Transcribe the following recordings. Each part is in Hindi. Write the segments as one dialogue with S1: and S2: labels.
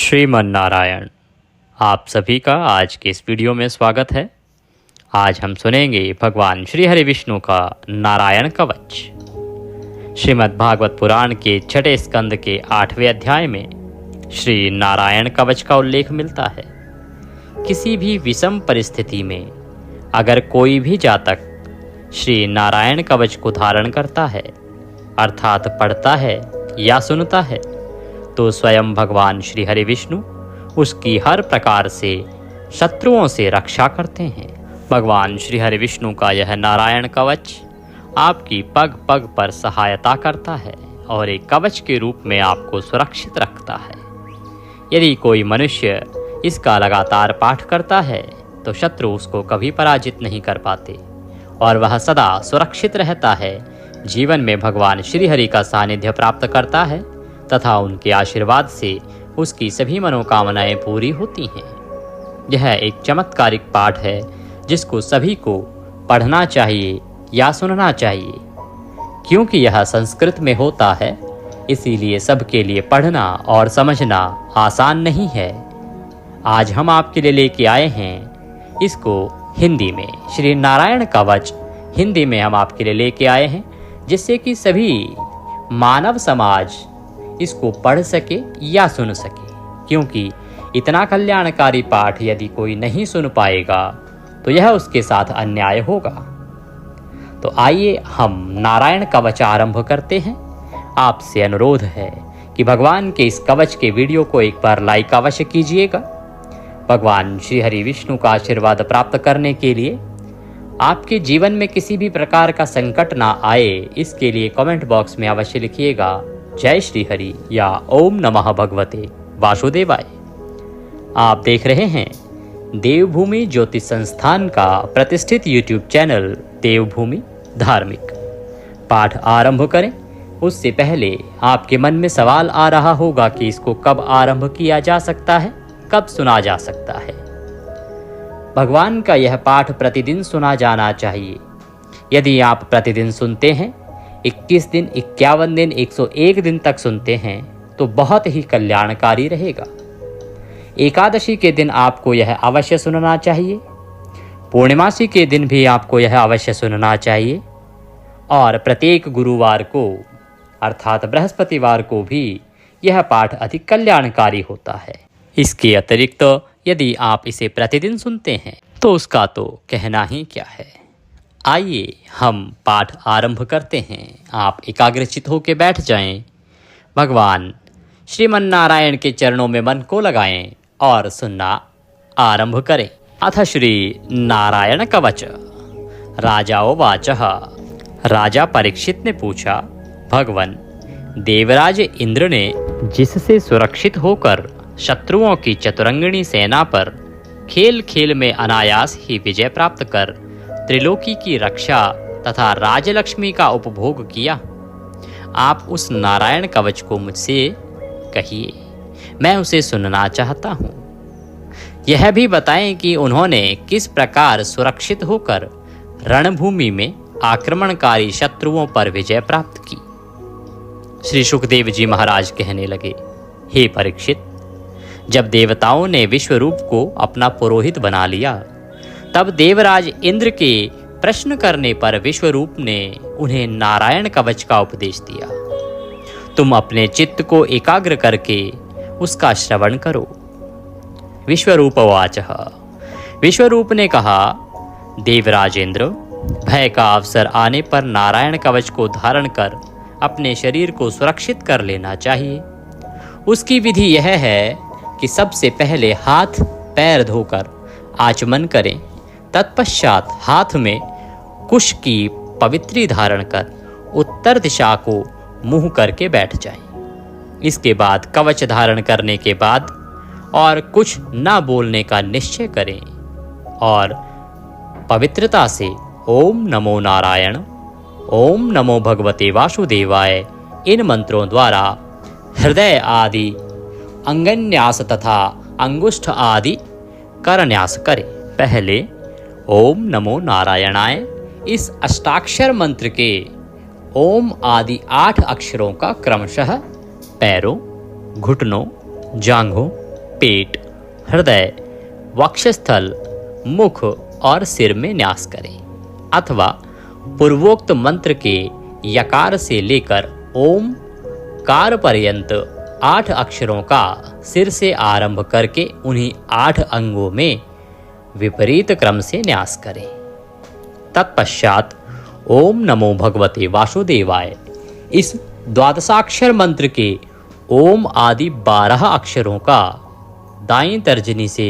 S1: श्रीमन्नारायण। आप सभी का आज के इस वीडियो में स्वागत है। आज हम सुनेंगे भगवान श्री हरि विष्णु का नारायण कवच। श्रीमद् भागवत पुराण के छठे स्कंद के 8वें अध्याय में श्री नारायण कवच का उल्लेख मिलता है। किसी भी विषम परिस्थिति में अगर कोई भी जातक श्री नारायण कवच को धारण करता है, अर्थात पढ़ता है या सुनता है, तो स्वयं भगवान श्री हरि विष्णु उसकी हर प्रकार से शत्रुओं से रक्षा करते हैं। भगवान श्री हरि विष्णु का यह नारायण कवच आपकी पग पग पर सहायता करता है और एक कवच के रूप में आपको सुरक्षित रखता है। यदि कोई मनुष्य इसका लगातार पाठ करता है तो शत्रु उसको कभी पराजित नहीं कर पाते और वह सदा सुरक्षित रहता है। जीवन में भगवान श्री हरि का सानिध्य प्राप्त करता है तथा उनके आशीर्वाद से उसकी सभी मनोकामनाएं पूरी होती हैं। यह एक चमत्कारिक पाठ है जिसको सभी को पढ़ना चाहिए या सुनना चाहिए। क्योंकि यह संस्कृत में होता है, इसीलिए सबके लिए पढ़ना और समझना आसान नहीं है। आज हम आपके लिए लेके आए हैं इसको हिंदी में। श्री नारायण कवच हिंदी में हम आपके लिए लेके आए हैं, जिससे कि सभी मानव समाज इसको पढ़ सके या सुन सके। क्योंकि इतना कल्याणकारी पाठ यदि कोई नहीं सुन पाएगा तो यह उसके साथ अन्याय होगा। तो आइए हम नारायण कवच आरंभ करते हैं। आपसे अनुरोध है कि भगवान के इस कवच के वीडियो को एक बार लाइक अवश्य कीजिएगा। भगवान श्री हरि विष्णु का आशीर्वाद प्राप्त करने के लिए आपके जीवन में किसी भी प्रकार का संकट ना आए, इसके लिए कमेंट बॉक्स में अवश्य लिखिएगा जय श्री हरि या ओम नमः भगवते वासुदेवाय। आप देख रहे हैं देवभूमि ज्योतिष संस्थान का प्रतिष्ठित यूट्यूब चैनल देवभूमि धार्मिक। पाठ आरंभ करें उससे पहले आपके मन में सवाल आ रहा होगा कि इसको कब आरंभ किया जा सकता है, कब सुना जा सकता है। भगवान का यह पाठ प्रतिदिन सुना जाना चाहिए। यदि आप प्रतिदिन सुनते हैं, 21 दिन, 51 दिन, 101 दिन तक सुनते हैं तो बहुत ही कल्याणकारी रहेगा। एकादशी के दिन आपको यह अवश्य सुनना चाहिए। पूर्णिमासी के दिन भी आपको यह अवश्य सुनना चाहिए और प्रत्येक गुरुवार को अर्थात बृहस्पतिवार को भी यह पाठ अधिक कल्याणकारी होता है। इसके अतिरिक्त यदि आप इसे प्रतिदिन सुनते हैं तो उसका तो कहना ही क्या है। आइए हम पाठ आरंभ करते हैं। आप एकाग्रचित होकर बैठ जाएं। भगवान श्रीमन्नारायण के चरणों में मन को लगाएं और सुनना आरंभ करें। अथ श्री नारायण कवच। राजाओवाचः। राजा परीक्षित ने पूछा, भगवन देवराज इंद्र ने जिससे सुरक्षित होकर शत्रुओं की चतुरंगिणी सेना पर खेल खेल में अनायास ही विजय प्राप्त कर त्रिलोकी की रक्षा तथा राजलक्ष्मी का उपभोग किया, आप उस नारायण कवच को मुझसे कहिए, मैं उसे सुनना चाहता हूँ। यह भी बताएं कि उन्होंने किस प्रकार सुरक्षित होकर रणभूमि में आक्रमणकारी शत्रुओं पर विजय प्राप्त की। श्री सुखदेव जी महाराज कहने लगे, हे परीक्षित, जब देवताओं ने विश्वरूप को अपना पुरोहित बना लिया, तब देवराज इंद्र के प्रश्न करने पर विश्वरूप ने उन्हें नारायण कवच का उपदेश दिया। तुम अपने चित्त को एकाग्र करके उसका श्रवण करो। विश्वरूपवाचः। विश्वरूप ने कहा, देवराज इंद्र, भय का अवसर आने पर नारायण कवच को धारण कर अपने शरीर को सुरक्षित कर लेना चाहिए। उसकी विधि यह है कि सबसे पहले हाथ पैर धोकर आचमन करें, तत्पश्चात हाथ में कुश की पवित्री धारण कर उत्तर दिशा को मुंह करके बैठ जाएं। इसके बाद कवच धारण करने के बाद और कुछ न बोलने का निश्चय करें और पवित्रता से ओम नमो नारायण, ओम नमो भगवते वासुदेवाय इन मंत्रों द्वारा हृदय आदि अंगन्यास तथा अंगुष्ठ आदि करन्यास करें। पहले ओम नमो नारायणाय इस अष्टाक्षर मंत्र के ओम आदि 8 अक्षरों का क्रमशः पैरों, घुटनों, जांघों, पेट, हृदय, वक्षस्थल, मुख और सिर में न्यास करें, अथवा पूर्वोक्त मंत्र के यकार से लेकर ओम कार पर्यंत 8 अक्षरों का सिर से आरंभ करके उन्हीं 8 अंगों में विपरीत क्रम से न्यास करें। तत्पश्चात ओम नमो भगवते वासुदेवाय इस द्वादशाक्षर मंत्र के ओम आदि 12 अक्षरों का दाईं तर्जनी से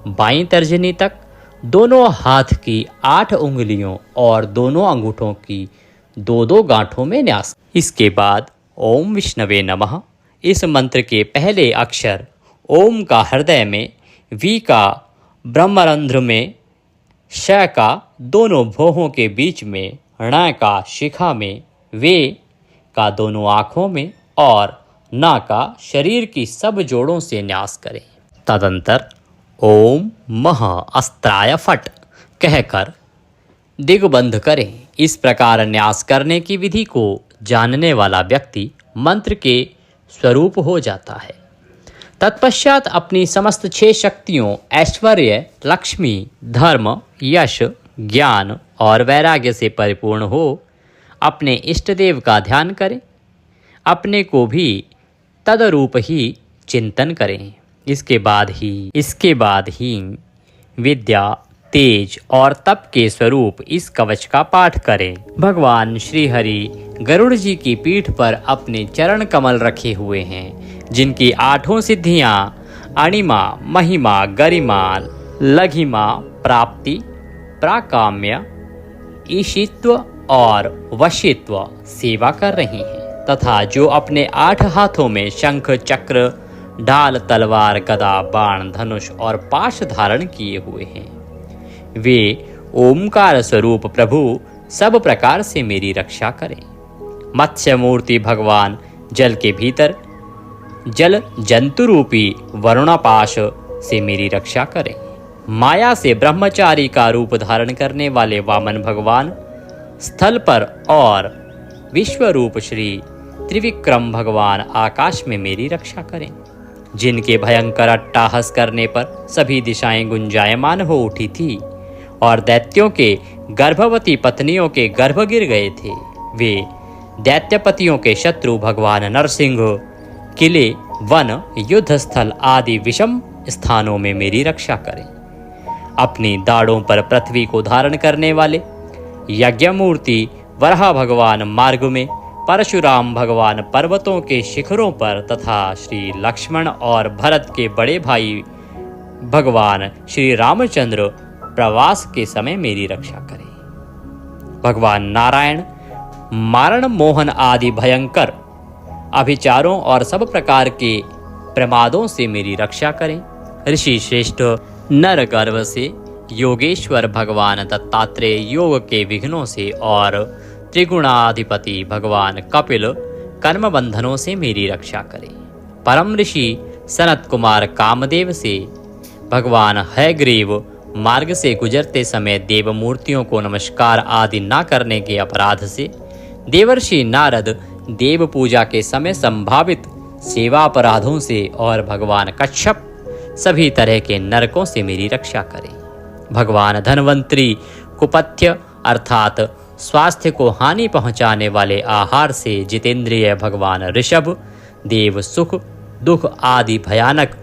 S1: बाईं तर्जनी तक दोनों हाथ की 8 उंगलियों और दोनों अंगूठों की 2-2 गांठों में न्यास। इसके बाद ओम विष्णवे नमः इस मंत्र के पहले अक्षर ओम का हृदय में, वी का ब्रह्मरंध्र में, श का दोनों भौहों के बीच में, ण का शिखा में, वे का दोनों आँखों में और ना का शरीर की सब जोड़ों से न्यास करें। तदंतर ओम मह अस्त्राय फट कहकर दिग्बंध करें। इस प्रकार न्यास करने की विधि को जानने वाला व्यक्ति मंत्र के स्वरूप हो जाता है। तत्पश्चात अपनी समस्त 6 शक्तियों ऐश्वर्य, लक्ष्मी, धर्म, यश, ज्ञान और वैराग्य से परिपूर्ण हो अपने इष्ट देव का ध्यान करें। अपने को भी तदरूप ही चिंतन करें। इसके बाद ही विद्या, तेज और तप के स्वरूप इस कवच का पाठ करें। भगवान श्री हरि गरुड़ जी की पीठ पर अपने चरण कमल रखे हुए हैं, जिनकी 8 सिद्धियां अणिमा, महिमा, गरिमा, लघिमा, प्राप्ति, प्राकाम्य, ईशित्व और वशित्व सेवा कर रही हैं, तथा जो अपने 8 हाथों में शंख, चक्र, ढाल, तलवार, गदा, बाण, धनुष और पाश धारण किए हुए हैं, वे ओमकार स्वरूप प्रभु सब प्रकार से मेरी रक्षा करें। मत्स्य मूर्ति भगवान जल के भीतर जल जंतु रूपी वरुणापाश से मेरी रक्षा करें। माया से ब्रह्मचारी का रूप धारण करने वाले वामन भगवान स्थल पर और विश्व रूप श्री त्रिविक्रम भगवान आकाश में मेरी रक्षा करें। जिनके भयंकर अट्टाहस करने पर सभी दिशाएं गुंजायमान हो उठी थी और दैत्यों के गर्भवती पत्नियों के गर्भ गिर गए थे, वे दैत्यपतियों के शत्रु भगवान नरसिंह किले, वन, युद्ध स्थल आदि विषम स्थानों में मेरी रक्षा करें। अपनी दाढ़ों पर पृथ्वी को धारण करने वाले यज्ञमूर्ति वराह भगवान मार्ग में, परशुराम भगवान पर्वतों के शिखरों पर तथा श्री लक्ष्मण और भरत के बड़े भाई भगवान श्री रामचंद्र प्रवास के समय मेरी रक्षा करें। भगवान नारायण मारण, मोहन आदि भयंकर अभिचारों और सब प्रकार के प्रमादों से मेरी रक्षा करें। ऋषि श्रेष्ठ नर गर्भ से, योगेश्वर भगवान दत्तात्रेय योग के विघ्नों से और त्रिगुणाधिपति भगवान कपिल कर्म बंधनों से मेरी रक्षा करें। परम ऋषि सनत कुमार कामदेव से, भगवान हयग्रीव मार्ग से गुजरते समय देव मूर्तियों को नमस्कार आदि न करने के अपराध से, देवर्षि नारद देव पूजा के समय संभावित सेवा अपराधों से और भगवान कच्छप सभी तरह के नरकों से मेरी रक्षा करें। भगवान धनवंतरी कुपथ्य अर्थात स्वास्थ्य को हानि पहुंचाने वाले आहार से जितेंद्रिय भगवान ऋषभ देव सुख दुख आदि भयानक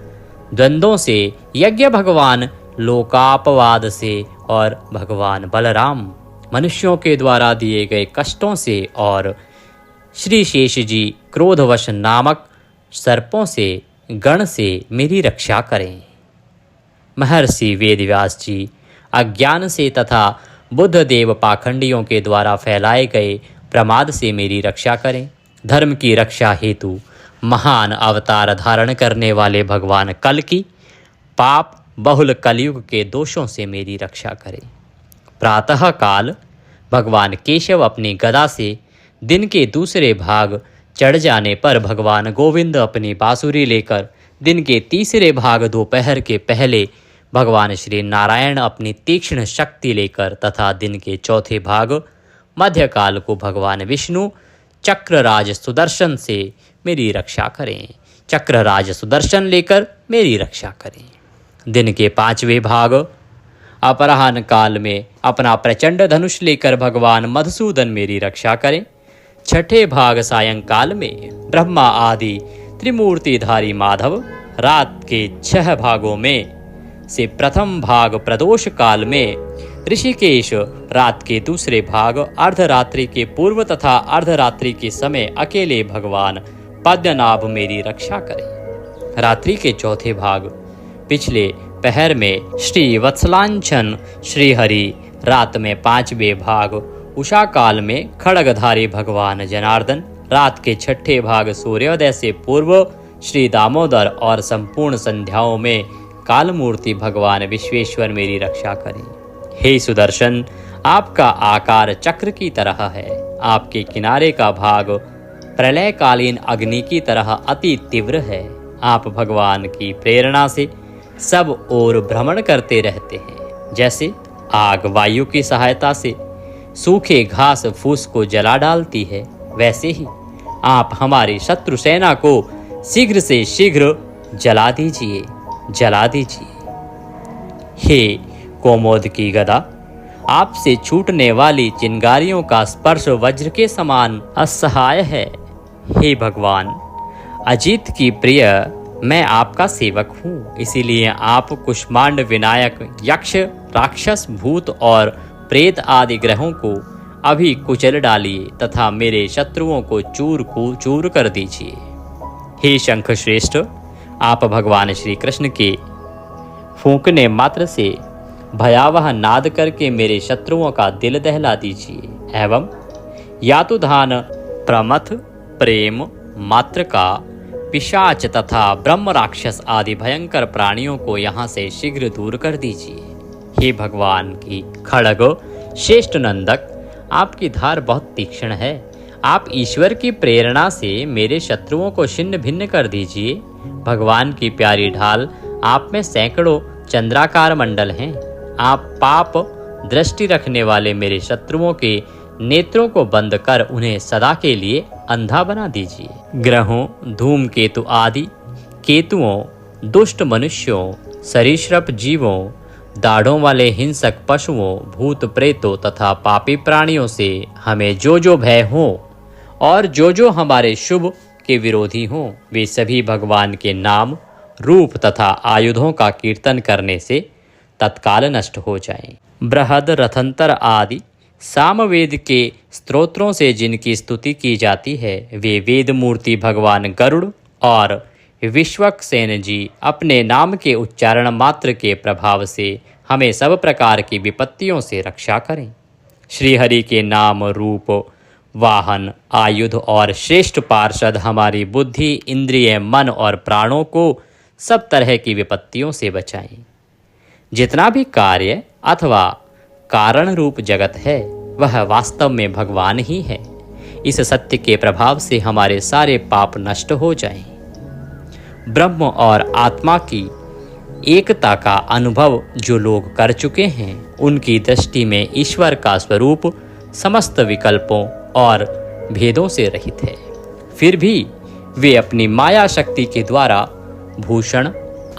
S1: द्वंद्वों से, यज्ञ भगवान लोकापवाद से और भगवान बलराम मनुष्यों के द्वारा दिए गए कष्टों से और श्री शेष जी क्रोधवश नामक सर्पों से गण से मेरी रक्षा करें। महर्षि वेदव्यास जी अज्ञान से तथा बुद्ध देव पाखंडियों के द्वारा फैलाए गए प्रमाद से मेरी रक्षा करें। धर्म की रक्षा हेतु महान अवतार धारण करने वाले भगवान कल की पाप बहुल कलयुग के दोषों से मेरी रक्षा करें। प्रातः काल भगवान केशव अपनी गदा से दिन के दूसरे भाग चढ़ जाने पर भगवान गोविंद अपनी बांसुरी लेकर दिन के तीसरे भाग दोपहर के पहले भगवान श्री नारायण अपनी तीक्ष्ण शक्ति लेकर तथा दिन के चौथे भाग मध्यकाल को भगवान विष्णु चक्रराज सुदर्शन से मेरी रक्षा करें। चक्रराज सुदर्शन लेकर मेरी रक्षा करें। दिन के 5वें भाग अपराह्न काल में अपना प्रचंड धनुष लेकर भगवान मधुसूदन मेरी रक्षा करें। 6ठे भाग सायंकाल में ब्रह्मा आदि त्रिमूर्तिधारी माधव रात के 6 भागों में से प्रथम भाग प्रदोष काल में ऋषिकेश, रात के दूसरे भाग अर्धरात्रि के पूर्व तथा अर्धरात्रि के समय अकेले भगवान पद्मनाभ मेरी रक्षा करें। रात्रि के 4थे भाग पिछले पहर में श्री वत्सलांछन श्रीहरि, रात में 5वें भाग उषा काल में खड्गधारी भगवान जनार्दन, रात के 6ठे भाग सूर्योदय से पूर्व श्री दामोदर और संपूर्ण संध्याओं में कालमूर्ति भगवान विश्वेश्वर मेरी रक्षा करें। हे सुदर्शन, आपका आकार चक्र की तरह है। आपके किनारे का भाग प्रलयकालीन अग्नि की तरह अति तीव्र है। आप भगवान की प्रेरणा से सब ओर भ्रमण करते रहते हैं। जैसे आग वायु की सहायता से सूखे घास फूस को जला डालती है, वैसे ही आप हमारी शत्रु सेना को शीघ्र से शीघ्र जला दीजिए, जला दीजिए। हे कोमोद की गदा, आपसे छूटने वाली चिंगारियों का स्पर्श वज्र के समान असहाय है। हे भगवान, अजीत की प्रिय मैं आपका सेवक हूँ, इसीलिए आप कुष्मांड विनायक यक्ष, राक्षस, भूत और प्रेत आदि ग्रहों को अभी कुचल डालिए तथा मेरे शत्रुओं को चूर कर दीजिए। हे शंख श्रेष्ठ, आप भगवान श्री कृष्ण के फूंकने मात्र से भयावह नाद करके मेरे शत्रुओं का दिल दहला दीजिए एवं यातुधान, प्रमथ, प्रेम, मात्र का, पिशाच तथा ब्रह्म राक्षस आदि भयंकर प्राणियों को यहाँ से शीघ्र दूर कर दीजिए। हे भगवान की खड्ग श्रेष्ठ नंदक, आपकी धार बहुत तीक्ष्ण है। आप ईश्वर की प्रेरणा से मेरे शत्रुओं को छिन्न भिन्न कर दीजिए। भगवान की प्यारी ढाल, आप में सैकड़ों चंद्राकार मंडल हैं। आप पाप दृष्टि रखने वाले मेरे शत्रुओं के नेत्रों को बंद कर उन्हें सदा के लिए अंधा बना दीजिए। ग्रहों, धूमकेतु आदि केतुओं, दुष्ट मनुष्यों, सरीसृप जीवों, दाढ़ों वाले हिंसक पशुओं, भूत प्रेतों तथा पापी प्राणियों से हमें जो जो भय हो और जो जो हमारे शुभ के विरोधी हों, वे सभी भगवान के नाम, रूप तथा आयुधों का कीर्तन करने से तत्काल नष्ट हो जाएं। बृहद, रथंतर आदि सामवेद के स्तोत्रों से जिनकी स्तुति की जाती है, वे वेद मूर्ति भगवान गरुड़ और विश्वक्सेन जी अपने नाम के उच्चारण मात्र के प्रभाव से हमें सब प्रकार की विपत्तियों से रक्षा करें। श्रीहरि के नाम, रूप, वाहन, आयुध और श्रेष्ठ पार्षद हमारी बुद्धि, इंद्रिय, मन और प्राणों को सब तरह की विपत्तियों से बचाएं। जितना भी कार्य अथवा कारण रूप जगत है, वह वास्तव में भगवान ही है। इस सत्य के प्रभाव से हमारे सारे पाप नष्ट हो जाएं। ब्रह्म और आत्मा की एकता का अनुभव जो लोग कर चुके हैं, उनकी दृष्टि में ईश्वर का स्वरूप समस्त विकल्पों और भेदों से रहित है। फिर भी वे अपनी माया शक्ति के द्वारा भूषण,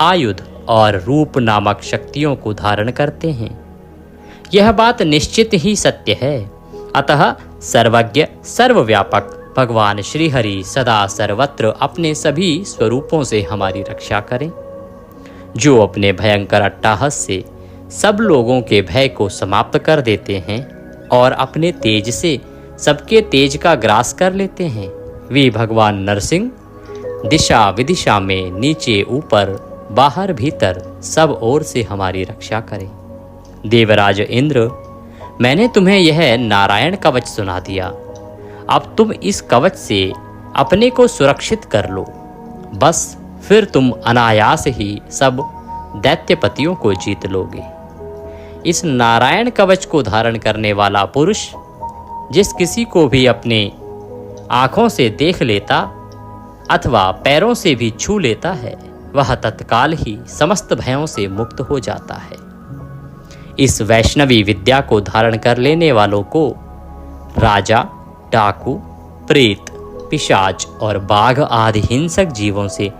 S1: आयुध और रूप नामक शक्तियों को धारण करते हैं। यह बात निश्चित ही सत्य है। अतः सर्वज्ञ, सर्वव्यापक भगवान श्रीहरि सदा सर्वत्र अपने सभी स्वरूपों से हमारी रक्षा करें। जो अपने भयंकर अट्टहास से सब लोगों के भय को समाप्त कर देते हैं और अपने तेज से सबके तेज का ग्रास कर लेते हैं, वे भगवान नरसिंह दिशा विदिशा में नीचे ऊपर बाहर भीतर सब ओर से हमारी रक्षा करें। देवराज इंद्र, मैंने तुम्हें यह नारायण कवच सुना दिया। अब तुम इस कवच से अपने को सुरक्षित कर लो। बस फिर तुम अनायास ही सब दैत्यपतियों को जीत लोगे। इस नारायण कवच को धारण करने वाला पुरुष जिस किसी को भी अपने आँखों से देख लेता अथवा पैरों से भी छू लेता है, वह तत्काल ही समस्त भयों से मुक्त हो जाता है। इस वैष्णवी विद्या को धारण कर लेने वालों को राजा, डाकू, प्रेत, पिशाच और बाघ आदि हिंसक जीवों से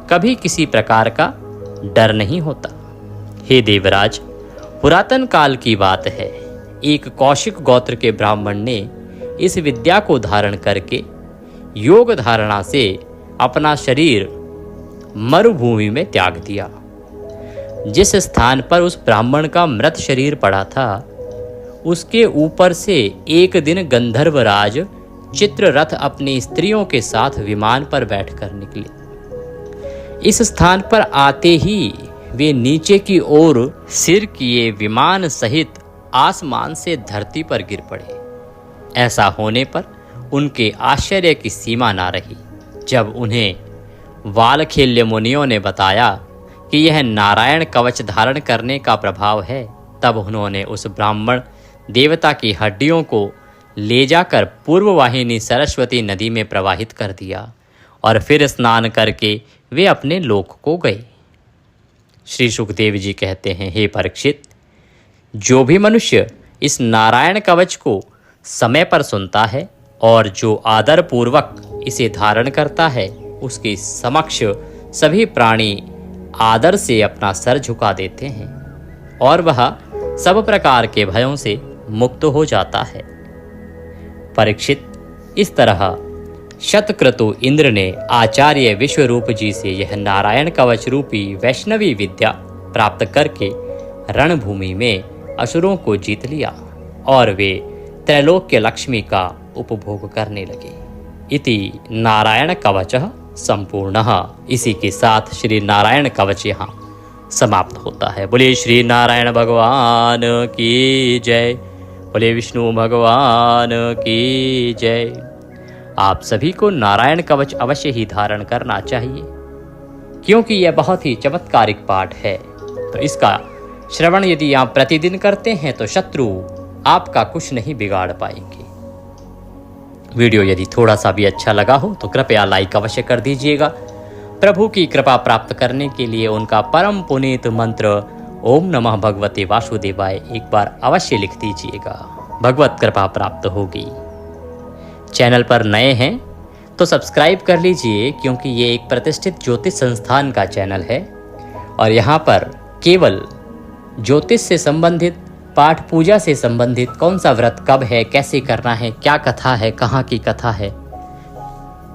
S1: कभी किसी प्रकार का डर नहीं होता। हे देवराज, पुरातन काल की बात है, एक कौशिक गोत्र के ब्राह्मण ने इस विद्या को धारण करके योग धारणा से अपना शरीर मरुभूमि में त्याग दिया। जिस स्थान पर उस ब्राह्मण का मृत शरीर पड़ा था, उसके ऊपर से एक दिन गंधर्वराज चित्ररथ अपनी स्त्रियों के साथ विमान पर बैठकर निकले। इस स्थान पर आते ही वे नीचे की ओर सिर किए विमान सहित आसमान से धरती पर गिर पड़े। ऐसा होने पर उनके आश्चर्य की सीमा ना रही। जब उन्हें वालखेल्य मुनियों ने बताया कि यह नारायण कवच धारण करने का प्रभाव है, तब उन्होंने उस ब्राह्मण देवता की हड्डियों को ले जाकर पूर्ववाहिनी सरस्वती नदी में प्रवाहित कर दिया और फिर स्नान करके वे अपने लोक को गए। श्री सुखदेव जी कहते हैं, हे परीक्षित, जो भी मनुष्य इस नारायण कवच को समय पर सुनता है और जो आदर पूर्वक इसे धारण करता है, उसके समक्ष सभी प्राणी आदर से अपना सर झुका देते हैं और वह सब प्रकार के भयों से मुक्त हो जाता है। परीक्षित, इस तरह शतक्रतु इंद्र ने आचार्य विश्वरूप जी से यह नारायण कवच रूपी वैष्णवी विद्या प्राप्त करके रणभूमि में असुरों को जीत लिया और वे त्रैलोक्य लक्ष्मी का उपभोग करने लगे। इति नारायण कवचः संपूर्णः। इसी के साथ श्री नारायण कवच यहाँ समाप्त होता है। बोले श्री नारायण भगवान की जय, बोले विष्णु भगवान की जय। आप सभी को नारायण कवच अवश्य ही धारण करना चाहिए, क्योंकि यह बहुत ही चमत्कारिक पाठ है। तो इसका श्रवण यदि आप प्रतिदिन करते हैं तो शत्रु आपका कुछ नहीं बिगाड़ पाएंगे। वीडियो यदि थोड़ा सा भी अच्छा लगा हो तो कृपया लाइक अवश्य कर दीजिएगा। प्रभु की कृपा प्राप्त करने के लिए उनका परम पुनीत मंत्र ओम नमः भगवते वासुदेवाय एक बार अवश्य लिख दीजिएगा। भगवत कृपा प्राप्त होगी। चैनल पर नए हैं तो सब्सक्राइब कर लीजिए, क्योंकि ये एक प्रतिष्ठित ज्योतिष संस्थान का चैनल है और यहाँ पर केवल ज्योतिष से संबंधित, पाठ पूजा से संबंधित, कौन सा व्रत कब है, कैसे करना है, क्या कथा है, कहाँ की कथा है,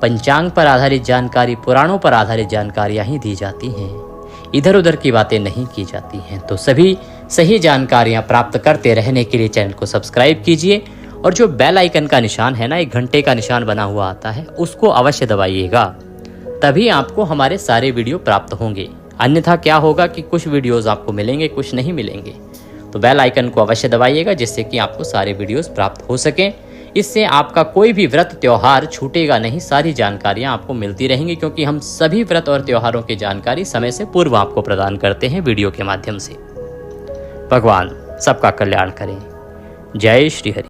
S1: पंचांग पर आधारित जानकारी, पुराणों पर आधारित जानकारियाँ ही दी जाती हैं। इधर उधर की बातें नहीं की जाती हैं। तो सभी सही जानकारियाँ प्राप्त करते रहने के लिए चैनल को सब्सक्राइब कीजिए और जो बेल आइकन का निशान है ना, एक घंटे का निशान बना हुआ आता है, उसको अवश्य दबाइएगा, तभी आपको हमारे सारे वीडियो प्राप्त होंगे। अन्यथा क्या होगा कि कुछ वीडियोस आपको मिलेंगे, कुछ नहीं मिलेंगे। तो बेल आइकन को अवश्य दबाइएगा, जिससे कि आपको सारे वीडियोस प्राप्त हो सकें। इससे आपका कोई भी व्रत त्योहार छूटेगा नहीं, सारी जानकारियाँ आपको मिलती रहेंगी, क्योंकि हम सभी व्रत और त्योहारों की जानकारी समय से पूर्व आपको प्रदान करते हैं वीडियो के माध्यम से। भगवान सबका कल्याण करें। जय श्री हरि।